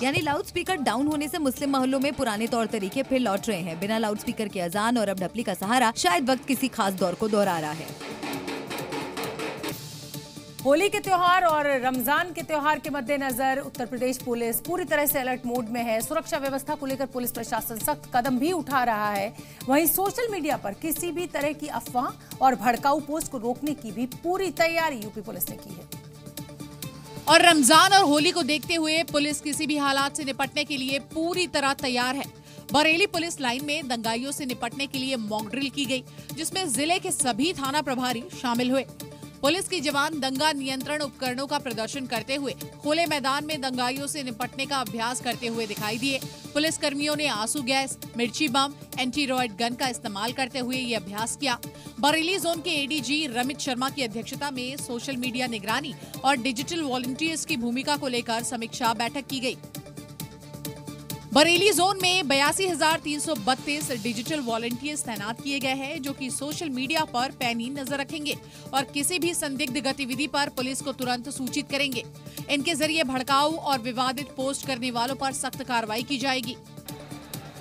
यानी लाउडस्पीकर डाउन होने से मुस्लिम मोहल्लों में पुराने तौर तरीके फिर लौट रहे हैं। बिना लाउडस्पीकर के अजान और अब ढपली का सहारा शायद वक्त किसी खास दौर को दोहरा रहा है। होली के त्योहार और रमजान के त्योहार के मद्देनजर उत्तर प्रदेश पुलिस पूरी तरह से अलर्ट मोड में है। सुरक्षा व्यवस्था को लेकर पुलिस प्रशासन सख्त कदम भी उठा रहा है। वहीं सोशल मीडिया पर किसी भी तरह की अफवाह और भड़काऊ पोस्ट को रोकने की भी पूरी तैयारी यूपी पुलिस ने की है। और रमजान और होली को देखते हुए पुलिस किसी भी हालात से निपटने के लिए पूरी तरह तैयार है। बरेली पुलिस लाइन में दंगाइयों से निपटने के लिए मॉक ड्रिल की गई, जिसमें जिले के सभी थाना प्रभारी शामिल हुए। पुलिस के जवान दंगा नियंत्रण उपकरणों का प्रदर्शन करते हुए खुले मैदान में दंगाइयों से निपटने का अभ्यास करते हुए दिखाई दिए। पुलिस कर्मियों ने आंसू गैस, मिर्ची बम, एंटी रॉयड गन का इस्तेमाल करते हुए ये अभ्यास किया। बरेली जोन के ADG रमित शर्मा की अध्यक्षता में सोशल मीडिया निगरानी और डिजिटल वॉलंटियर्स की भूमिका को लेकर समीक्षा बैठक की गई। बरेली जोन में 82,332 डिजिटल वॉलंटियर्स तैनात किए गए हैं, जो कि सोशल मीडिया पर पैनी नजर रखेंगे और किसी भी संदिग्ध गतिविधि पर पुलिस को तुरंत सूचित करेंगे। इनके जरिए भड़काऊ और विवादित पोस्ट करने वालों पर सख्त कार्रवाई की जाएगी।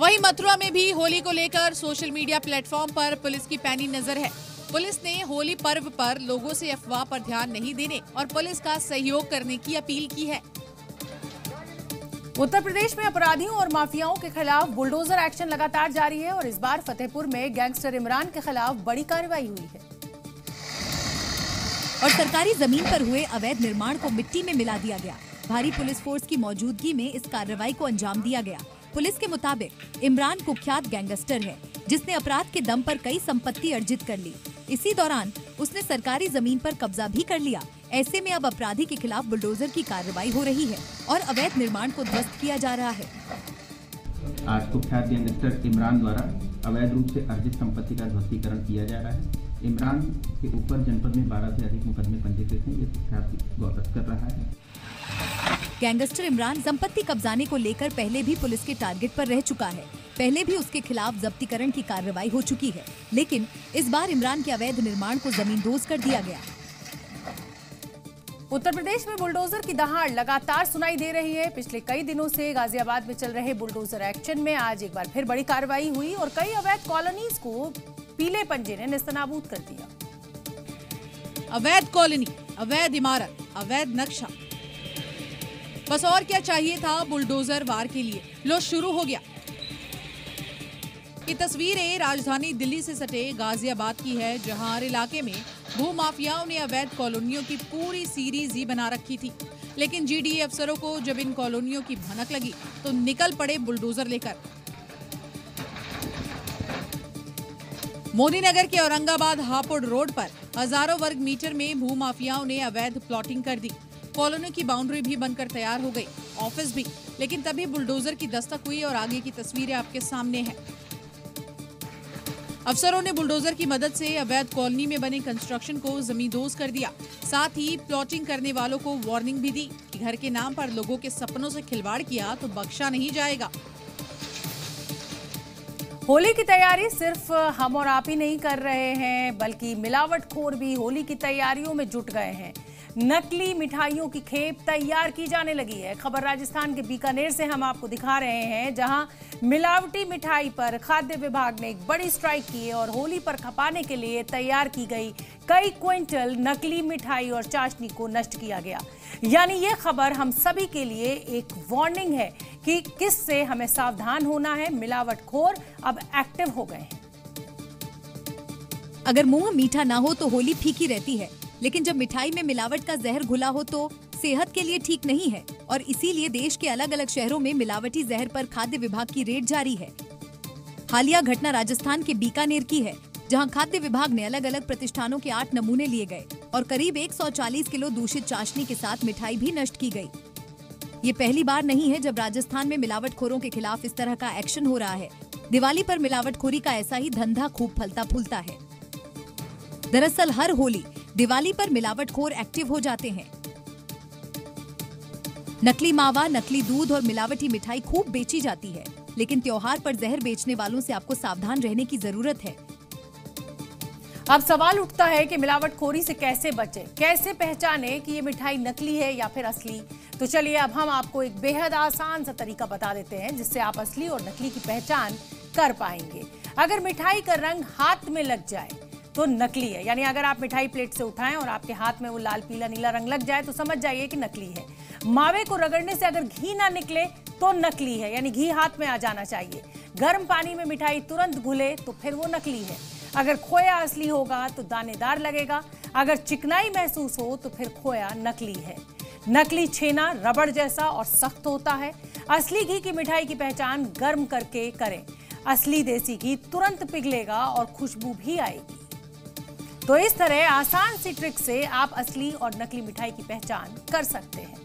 वहीं मथुरा में भी होली को लेकर सोशल मीडिया प्लेटफॉर्म पर पुलिस की पैनी नजर है। पुलिस ने होली पर्व पर लोगों से अफवाह पर ध्यान नहीं देने और पुलिस का सहयोग करने की अपील की है। उत्तर प्रदेश में अपराधियों और माफियाओं के खिलाफ बुलडोजर एक्शन लगातार जारी है और इस बार फतेहपुर में गैंगस्टर इमरान के खिलाफ बड़ी कार्रवाई हुई है। और सरकारी जमीन पर हुए अवैध निर्माण को मिट्टी में मिला दिया गया। भारी पुलिस फोर्स की मौजूदगी में इस कार्रवाई को अंजाम दिया गया। पुलिस के मुताबिक इमरान कुख्यात गैंगस्टर है, जिसने अपराध के दम पर कई संपत्ति अर्जित कर ली। इसी दौरान उसने सरकारी जमीन पर कब्जा भी कर लिया। ऐसे में अब अपराधी के खिलाफ बुलडोजर की कार्रवाई हो रही है और अवैध निर्माण को ध्वस्त किया जा रहा है। आज कुख्यात गैंगस्टर इमरान द्वारा अवैध रूप से अर्जित संपत्ति का ध्वस्तीकरण किया जा रहा है। इमरान के ऊपर जनपद में 12 से अधिक मुकदमे पंजीकृत हैं। ये कुख्यात गौरव कर रहा है। गैंगस्टर इमरान संपत्ति कब्जाने को लेकर पहले भी पुलिस के टारगेट पर रह चुका है। पहले भी उसके खिलाफ जब्तीकरण की कार्रवाई हो चुकी है, लेकिन इस बार इमरान के अवैध निर्माण को जमींदोज कर दिया गया। उत्तर प्रदेश में बुलडोजर की दहाड़ लगातार सुनाई दे रही है। पिछले कई दिनों से गाजियाबाद में चल रहे बुलडोजर एक्शन में आज एक बार फिर बड़ी कार्रवाई हुई और कई अवैध कॉलोनीज को पीले पंजे ने नेस्तनाबूद कर दिया। अवैध कॉलोनी, अवैध इमारत, अवैध नक्शा, बस और क्या चाहिए था बुलडोजर वार के लिए। लो शुरू हो गया। ये तस्वीरें राजधानी दिल्ली से सटे गाजियाबाद की है, जहां हर इलाके में भूमाफियाओं ने अवैध कॉलोनियों की पूरी सीरीज ही बना रखी थी। लेकिन GDA अफसरों को जब इन कॉलोनियों की भनक लगी तो निकल पड़े बुलडोजर लेकर। मोदी नगर के औरंगाबाद हापुड़ रोड पर हजारों वर्ग मीटर में भू माफियाओं ने अवैध प्लॉटिंग कर दी। कॉलोनी की बाउंड्री भी बनकर तैयार हो गई, ऑफिस भी, लेकिन तभी बुलडोजर की दस्तक हुई और आगे की तस्वीरें आपके सामने हैं। अफसरों ने बुलडोजर की मदद से अवैध कॉलोनी में बने कंस्ट्रक्शन को जमींदोज कर दिया। साथ ही प्लॉटिंग करने वालों को वार्निंग भी दी कि घर के नाम पर लोगों के सपनों से खिलवाड़ किया तो बख्शा नहीं जाएगा। होली की तैयारी सिर्फ हम और आप ही नहीं कर रहे हैं, बल्कि मिलावटखोर भी होली की तैयारियों में जुट गए हैं। नकली मिठाइयों की खेप तैयार की जाने लगी है। खबर राजस्थान के बीकानेर से हम आपको दिखा रहे हैं, जहां मिलावटी मिठाई पर खाद्य विभाग ने एक बड़ी स्ट्राइक की है और होली पर खपाने के लिए तैयार की गई कई क्विंटल नकली मिठाई और चाशनी को नष्ट किया गया। यानी ये खबर हम सभी के लिए एक वार्निंग है कि किससे हमें सावधान होना है। मिलावटखोर अब एक्टिव हो गए हैं। अगर मुंह मीठा ना हो तो होली फीकी रहती है, लेकिन जब मिठाई में मिलावट का जहर घुला हो तो सेहत के लिए ठीक नहीं है। और इसीलिए देश के अलग अलग शहरों में मिलावटी जहर पर खाद्य विभाग की रेड जारी है। हालिया घटना राजस्थान के बीकानेर की है, जहां खाद्य विभाग ने अलग अलग प्रतिष्ठानों के 8 नमूने लिए गए और करीब 140 किलो दूषित चाशनी के साथ मिठाई भी नष्ट की गई। ये पहली बार नहीं है जब राजस्थान में मिलावटखोरों के खिलाफ इस तरह का एक्शन हो रहा है। दिवाली पर मिलावटखोरी का ऐसा ही धंधा खूब फलता फूलता है। दरअसल हर होली दिवाली पर मिलावटखोर एक्टिव हो जाते हैं। नकली मावा, नकली दूध और मिलावटी मिठाई खूब बेची जाती है, लेकिन त्योहार पर जहर बेचने वालों से आपको सावधान रहने की जरूरत है। अब सवाल उठता है कि मिलावटखोरी से कैसे बचें, कैसे पहचाने कि ये मिठाई नकली है या फिर असली। तो चलिए अब हम आपको एक बेहद आसान सा तरीका बता देते हैं, जिससे आप असली और नकली की पहचान कर पाएंगे। अगर मिठाई का रंग हाथ में लग जाए तो नकली है। यानी अगर आप मिठाई प्लेट से उठाएं और आपके हाथ में वो लाल पीला नीला रंग लग जाए तो समझ जाइए कि नकली है। मावे को रगड़ने से अगर घी ना निकले तो नकली है, यानी घी हाथ में आ जाना चाहिए। गर्म पानी में मिठाई तुरंत घुले तो फिर वो नकली है। अगर खोया असली होगा तो दानेदार लगेगा, अगर चिकनाई महसूस हो तो फिर खोया नकली है। नकली छेना रबड़ जैसा और सख्त होता है। असली घी की मिठाई की पहचान गर्म करके करें। असली देसी घी तुरंत पिघलेगा और खुशबू भी आएगी। तो इस तरह आसान सी ट्रिक से आप असली और नकली मिठाई की पहचान कर सकते हैं।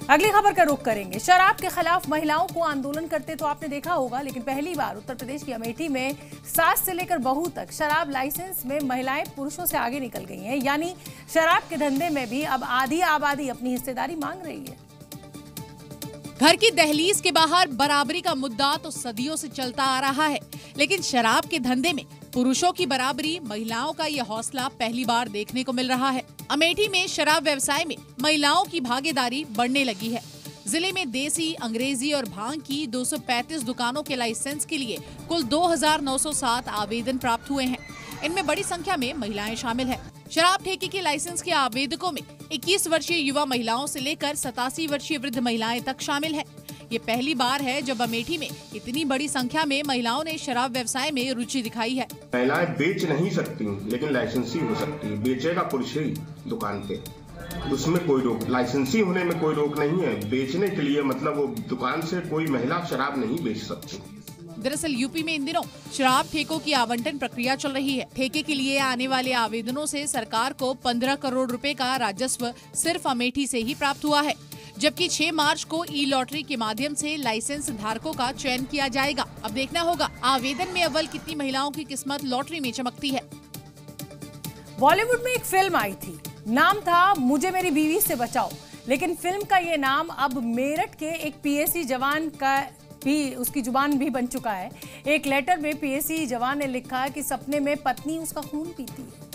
अगली खबर का रुख करेंगे। शराब के खिलाफ महिलाओं को आंदोलन करते तो आपने देखा होगा, लेकिन पहली बार उत्तर प्रदेश की अमेठी में सास से लेकर बहू तक शराब लाइसेंस में महिलाएं पुरुषों से आगे निकल गई हैं। यानी शराब के धंधे में भी अब आधी आबादी अपनी हिस्सेदारी मांग रही है। घर की दहलीज के बाहर बराबरी का मुद्दा तो सदियों से चलता आ रहा है, लेकिन शराब के धंधे में पुरुषों की बराबरी, महिलाओं का ये हौसला पहली बार देखने को मिल रहा है। अमेठी में शराब व्यवसाय में महिलाओं की भागीदारी बढ़ने लगी है। जिले में देसी, अंग्रेजी और भांग की 235 दुकानों के लाइसेंस के लिए कुल 2907 आवेदन प्राप्त हुए हैं। इनमें बड़ी संख्या में महिलाएं शामिल हैं। शराब ठेके के लाइसेंस के आवेदकों में 21 वर्षीय युवा महिलाओं से लेकर 87 वर्षीय वृद्ध महिलाएं तक शामिल हैं। ये पहली बार है जब अमेठी में इतनी बड़ी संख्या में महिलाओं ने शराब व्यवसाय में रुचि दिखाई है। महिलाएं बेच नहीं सकती, लेकिन लाइसेंसी हो सकती है। बेचेगा पुरुष ही दुकान पे, उसमें कोई रोक, लाइसेंसी होने में कोई रोक नहीं है। बेचने के लिए मतलब वो दुकान से कोई महिला शराब नहीं बेच सकती। दरअसल यूपी में इन दिनों शराब ठेकों की आवंटन प्रक्रिया चल रही है। ठेके के लिए आने वाले आवेदनों से सरकार को 15 करोड़ रुपए का राजस्व सिर्फ अमेठी से ही प्राप्त हुआ है, जबकि 6 मार्च को ई लॉटरी के माध्यम से लाइसेंस धारकों का चयन किया जाएगा। अब देखना होगा आवेदन में अव्वल कितनी महिलाओं की किस्मत लॉटरी में चमकती है। बॉलीवुड में एक फिल्म आई थी, नाम था मुझे मेरी बीवी से बचाओ, लेकिन फिल्म का ये नाम अब मेरठ के एक पीएसी जवान का भी उसकी जुबान भी बन चुका है। एक लेटर में पीएसी जवान ने लिखा कि सपने में पत्नी उसका खून पीती है।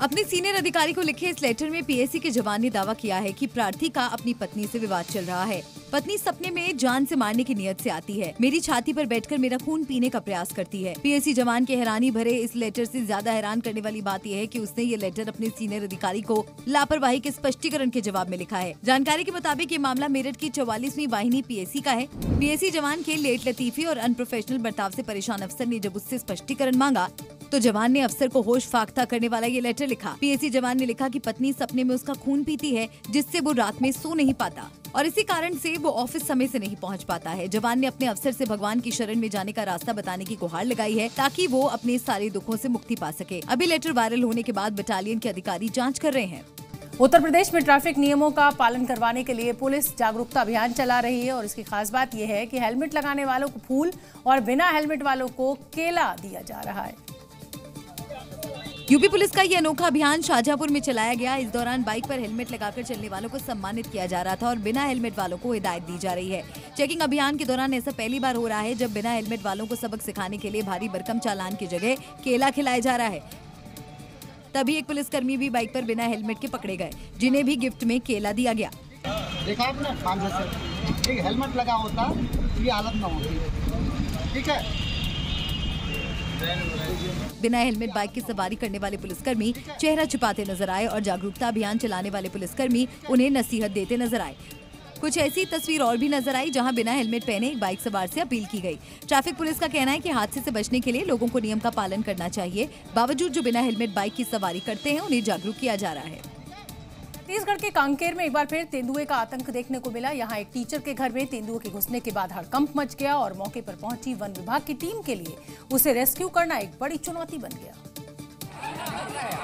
अपने सीनियर अधिकारी को लिखे इस लेटर में पीएसी के जवान ने दावा किया है कि प्रार्थी का अपनी पत्नी से विवाद चल रहा है। पत्नी सपने में जान से मारने की नियत से आती है, मेरी छाती पर बैठकर मेरा खून पीने का प्रयास करती है। पीएसी जवान के हैरानी भरे इस लेटर से ज्यादा हैरान करने वाली बात यह है कि उसने ये लेटर अपने सीनियर अधिकारी को लापरवाही के स्पष्टीकरण के जवाब में लिखा है। जानकारी के मुताबिक ये मामला मेरठ की 44वीं वाहिनी पीएसी का है। पीएसी जवान के लेट लतीफी और अनप्रोफेशनल बर्ताव से परेशान अफसर ने जब उससे स्पष्टीकरण मांगा तो जवान ने अफसर को होश फाख्ता करने वाला ये लेटर लिखा। पीएसी जवान ने लिखा कि पत्नी सपने में उसका खून पीती है, जिससे वो रात में सो नहीं पाता और इसी कारण से वो ऑफिस समय से नहीं पहुंच पाता है। जवान ने अपने अफसर से भगवान की शरण में जाने का रास्ता बताने की गुहार लगाई है ताकि वो अपने सारे दुखों से मुक्ति पा सके। अभी लेटर वायरल होने के बाद बटालियन के अधिकारी जांच कर रहे हैं। उत्तर प्रदेश में ट्रैफिक नियमों का पालन करवाने के लिए पुलिस जागरूकता अभियान चला रही है और इसकी खास बात यह है कि हेलमेट लगाने वालों को फूल और बिना हेलमेट वालों को केला दिया जा रहा है। यूपी पुलिस का ये अनोखा अभियान शाहजहांपुर में चलाया गया। इस दौरान बाइक पर हेलमेट लगाकर चलने वालों को सम्मानित किया जा रहा था और बिना हेलमेट वालों को हिदायत दी जा रही है। चेकिंग अभियान के दौरान ऐसा पहली बार हो रहा है जब बिना हेलमेट वालों को सबक सिखाने के लिए भारी भरकम चालान की जगह केला खिलाया जा रहा है। तभी एक पुलिसकर्मी भी बाइक पर बिना हेलमेट के पकड़े गए, जिन्हें भी गिफ्ट में केला दिया गया। देखा आपने मांझे से एक हेलमेट लगा होता ये हालत न होती। ठीक है। बिना हेलमेट बाइक की सवारी करने वाले पुलिसकर्मी चेहरा छुपाते नजर आए और जागरूकता अभियान चलाने वाले पुलिसकर्मी उन्हें नसीहत देते नजर आए। कुछ ऐसी तस्वीर और भी नजर आई जहां बिना हेलमेट पहने एक बाइक सवार से अपील की गई। ट्रैफिक पुलिस का कहना है कि हादसे से बचने के लिए लोगों को नियम का पालन करना चाहिए। बावजूद जो बिना हेलमेट बाइक की सवारी करते हैं उन्हें जागरूक किया जा रहा है। छत्तीसगढ़ के कांकेर में एक बार फिर तेंदुए का आतंक देखने को मिला। यहाँ एक टीचर के घर में तेंदुए के घुसने के बाद हड़कंप मच गया और मौके पर पहुंची वन विभाग की टीम के लिए उसे रेस्क्यू करना एक बड़ी चुनौती बन गया।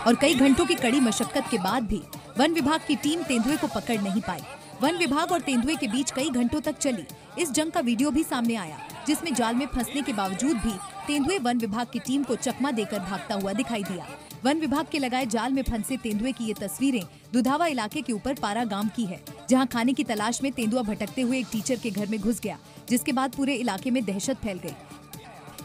और कई घंटों की कड़ी मशक्कत के बाद भी वन विभाग की टीम तेंदुए को पकड़ नहीं पाई। वन विभाग और तेंदुए के बीच कई घंटों तक चली इस जंग का वीडियो भी सामने आया, जिसमें जाल में फंसने के बावजूद भी तेंदुए वन विभाग की टीम को चकमा देकर भागता हुआ दिखाई दिया। वन विभाग के लगाए जाल में फंसे तेंदुए की ये तस्वीरें दुधावा इलाके के ऊपर पारा गांव की है, जहां खाने की तलाश में तेंदुआ भटकते हुए एक टीचर के घर में घुस गया, जिसके बाद पूरे इलाके में दहशत फैल गई।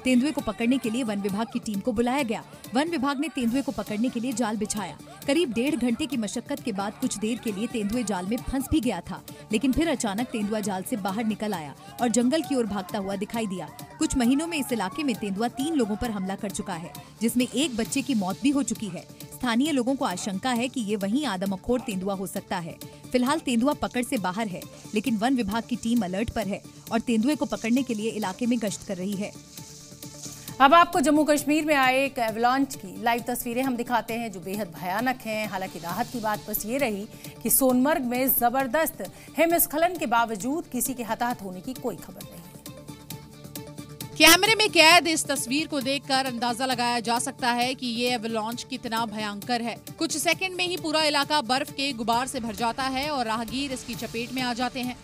तेंदुए को पकड़ने के लिए वन विभाग की टीम को बुलाया गया। वन विभाग ने तेंदुए को पकड़ने के लिए जाल बिछाया। करीब 1.5 घंटे की मशक्कत के बाद कुछ देर के लिए तेंदुए जाल में फंस भी गया था, लेकिन फिर अचानक तेंदुआ जाल से बाहर निकल आया और जंगल की ओर भागता हुआ दिखाई दिया। कुछ महीनों में इस इलाके में तेंदुआ 3 लोगों पर हमला कर चुका है, जिसमें एक बच्चे की मौत भी हो चुकी है। स्थानीय लोगों को आशंका है कि ये वही आदमखोर तेंदुआ हो सकता है। फिलहाल तेंदुआ पकड़ से बाहर है, लेकिन वन विभाग की टीम अलर्ट पर है और तेंदुए को पकड़ने के लिए इलाके में गश्त कर रही है। अब आपको जम्मू कश्मीर में आए एक एवलांच की लाइव तस्वीरें हम दिखाते हैं जो बेहद भयानक हैं। हालांकि राहत की बात बस ये रही कि सोनमर्ग में जबरदस्त हिमस्खलन के बावजूद किसी के हताहत होने की कोई खबर नहीं। कैमरे में कैद इस तस्वीर को देखकर अंदाजा लगाया जा सकता है कि ये एवलांच कितना भयंकर है। कुछ सेकंड में ही पूरा इलाका बर्फ के गुबार से भर जाता है और राहगीर इसकी चपेट में आ जाते हैं।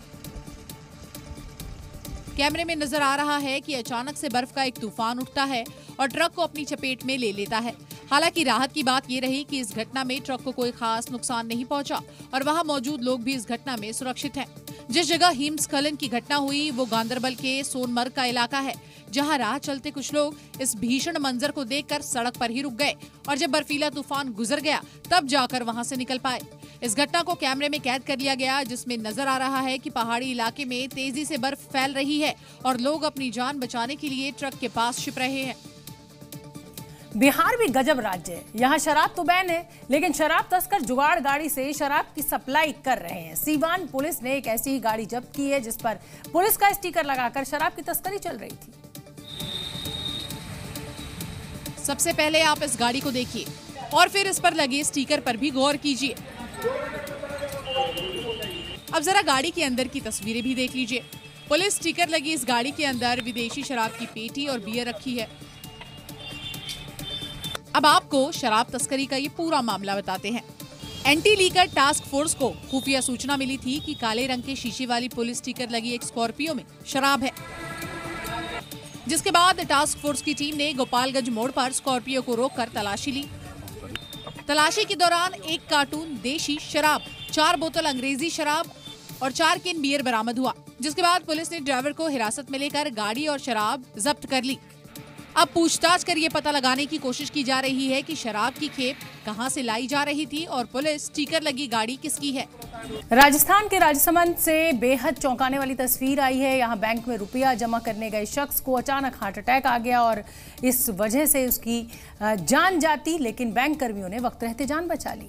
कैमरे में नजर आ रहा है कि अचानक से बर्फ का एक तूफान उठता है और ट्रक को अपनी चपेट में ले लेता है। हालांकि राहत की बात ये रही कि इस घटना में ट्रक को कोई खास नुकसान नहीं पहुंचा और वहां मौजूद लोग भी इस घटना में सुरक्षित हैं। जिस जगह हिमस्खलन की घटना हुई वो गांदरबल के सोनमर्ग का इलाका है, जहां राह चलते कुछ लोग इस भीषण मंजर को देखकर सड़क पर ही रुक गए और जब बर्फीला तूफान गुजर गया तब जाकर वहां से निकल पाए। इस घटना को कैमरे में कैद कर लिया गया, जिसमें नजर आ रहा है कि पहाड़ी इलाके में तेजी से बर्फ फैल रही है और लोग अपनी जान बचाने के लिए ट्रक के पास छिप रहे हैं। बिहार भी गजब राज्य है। यहाँ शराब तो बैन है, लेकिन शराब तस्कर जुगाड़ गाड़ी से शराब की सप्लाई कर रहे हैं। सीवान पुलिस ने एक ऐसी ही गाड़ी जब्त की है जिस पर पुलिस का स्टिकर लगाकर शराब की तस्करी चल रही थी। सबसे पहले आप इस गाड़ी को देखिए और फिर इस पर लगे स्टिकर पर भी गौर कीजिए। अब जरा गाड़ी के अंदर की तस्वीरें भी देख लीजिए। पुलिस स्टिकर लगी इस गाड़ी के अंदर विदेशी शराब की पेटी और बियर रखी है। अब आपको शराब तस्करी का ये पूरा मामला बताते हैं। एंटी लीकर टास्क फोर्स को खुफिया सूचना मिली थी कि काले रंग के शीशे वाली पुलिस स्टिकर लगी एक स्कॉर्पियो में शराब है, जिसके बाद टास्क फोर्स की टीम ने गोपालगंज मोड़ पर स्कॉर्पियो को रोककर तलाशी ली। तलाशी के दौरान 1 कार्टून देशी शराब, 4 बोतल अंग्रेजी शराब और 4 कैन बियर बरामद हुआ, जिसके बाद पुलिस ने ड्राइवर को हिरासत में लेकर गाड़ी और शराब जब्त कर ली। अब पूछताछ कर ये पता लगाने की कोशिश की जा रही है कि शराब की खेप कहां से लाई जा रही थी और पुलिस स्टिकर लगी गाड़ी किसकी है। राजस्थान के राजसमंद से बेहद चौंकाने वाली तस्वीर आई है। यहाँ बैंक में रुपया जमा करने गए शख्स को अचानक हार्ट अटैक आ गया और इस वजह से उसकी जान जाती, लेकिन बैंक कर्मियों ने वक्त रहते जान बचा ली।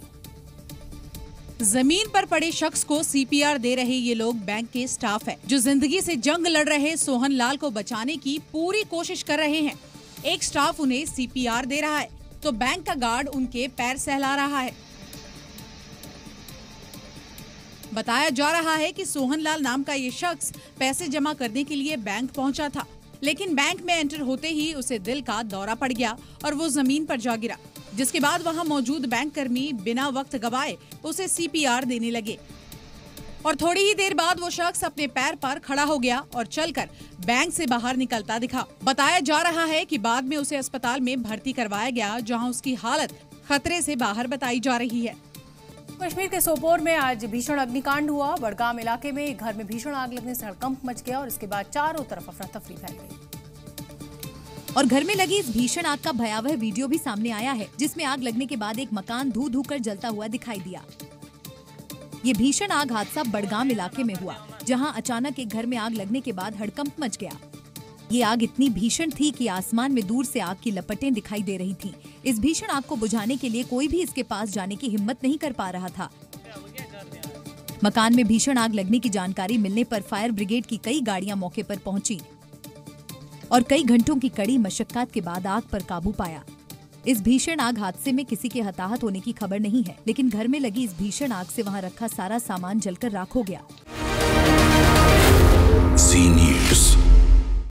जमीन पर पड़े शख्स को सीपीआर दे रहे ये लोग बैंक के स्टाफ है, जो जिंदगी से जंग लड़ रहे सोहन लाल को बचाने की पूरी कोशिश कर रहे हैं। एक स्टाफ उन्हें CPR दे रहा है तो बैंक का गार्ड उनके पैर सहला रहा है। बताया जा रहा है कि सोहनलाल नाम का ये शख्स पैसे जमा करने के लिए बैंक पहुंचा था, लेकिन बैंक में एंटर होते ही उसे दिल का दौरा पड़ गया और वो जमीन पर जा गिरा, जिसके बाद वहां मौजूद बैंक कर्मी बिना वक्त गवाए उसे CPR देने लगे और थोड़ी ही देर बाद वो शख्स अपने पैर पर खड़ा हो गया और चलकर बैंक से बाहर निकलता दिखा। बताया जा रहा है कि बाद में उसे अस्पताल में भर्ती करवाया गया, जहां उसकी हालत खतरे से बाहर बताई जा रही है। कश्मीर के सोपोर में आज भीषण अग्निकांड हुआ। बड़गाम इलाके में एक घर में भीषण आग लगने से हड़कंप मच गया और इसके बाद चारों तरफ अफरा तफरी फैल गई। और घर में लगी इस भीषण आग का भयावह वीडियो भी सामने आया है, जिसमें आग लगने के बाद एक मकान धू धू कर जलता हुआ दिखाई दिया। ये भीषण आग हादसा बड़गाम इलाके में हुआ, जहां अचानक एक घर में आग लगने के बाद हड़कंप मच गया। ये आग इतनी भीषण थी कि आसमान में दूर से आग की लपटें दिखाई दे रही थीं। इस भीषण आग को बुझाने के लिए कोई भी इसके पास जाने की हिम्मत नहीं कर पा रहा था। मकान में भीषण आग लगने की जानकारी मिलने पर फायर ब्रिगेड की कई गाड़ियां मौके पर पहुंची और कई घंटों की कड़ी मशक्कत के बाद आग पर काबू पाया। इस भीषण आग हादसे में किसी के हताहत होने की खबर नहीं है, लेकिन घर में लगी इस भीषण आग से वहां रखा सारा सामान जलकर राख हो गया।